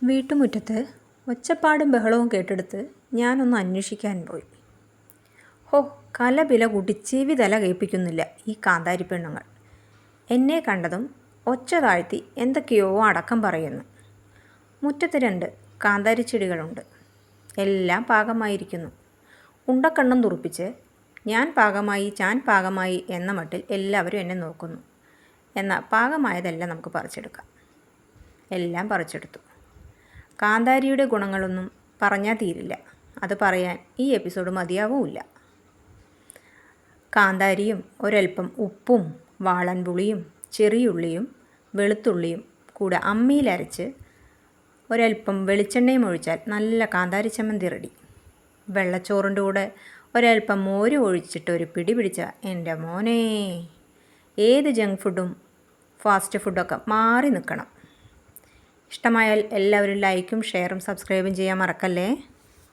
വീട്ടുമുറ്റത്ത് ഒച്ചപ്പാടും ബഹളവും കേട്ടെടുത്ത് ഞാനൊന്ന് അന്വേഷിക്കാൻ പോയി. ഹോ, കലപില കൂട്ടി ചെവി തല കേൾപ്പിക്കുന്നില്ല ഈ കാന്താരി പെണ്ണുങ്ങൾ. എന്നെ കണ്ടതും ഒച്ച താഴ്ത്തി എന്തൊക്കെയോ അടക്കം പറയുന്നു. മുറ്റത്ത് 2 കാന്താരി ചെടികളുണ്ട്. എല്ലാം പാകമായിരിക്കുന്നു. ഉണ്ടക്കണ്ണും തുറപ്പിച്ച് ഞാൻ പാകമായി എന്ന മട്ടിൽ എല്ലാവരും എന്നെ നോക്കുന്നു. എന്നാൽ പാകമായതെല്ലാം നമുക്ക് പറിച്ചെടുക്കാം. എല്ലാം പറിച്ചെടുത്തു. കാന്താരിയുടെ ഗുണങ്ങളൊന്നും പറഞ്ഞാൽ തീരില്ല. അത് പറയാൻ ഈ എപ്പിസോഡ് മതിയാവുമില്ല. കാന്താരിയും ഒരൽപ്പം ഉപ്പും വാളൻപുളിയും ചെറിയുള്ളിയും വെളുത്തുള്ളിയും കൂടെ അമ്മിയിലരച്ച് ഒരൽപ്പം വെളിച്ചെണ്ണയും ഒഴിച്ചാൽ നല്ല കാന്താരി ചമ്മന്തി റെഡി. വെള്ളച്ചോറിൻ്റെ കൂടെ ഒരൽപ്പം മോര് ഒഴിച്ചിട്ട് ഒരു പിടി പിടിച്ച എൻ്റെ മോനെ, ഏത് ജങ്ക് ഫുഡും ഫാസ്റ്റ് ഫുഡൊക്കെ മാറി നിൽക്കണം. ഇഷ്ടമായാൽ എല്ലാവരും ലൈക്കും ഷെയറും സബ്സ്ക്രൈബും ചെയ്യാൻ മറക്കല്ലേ.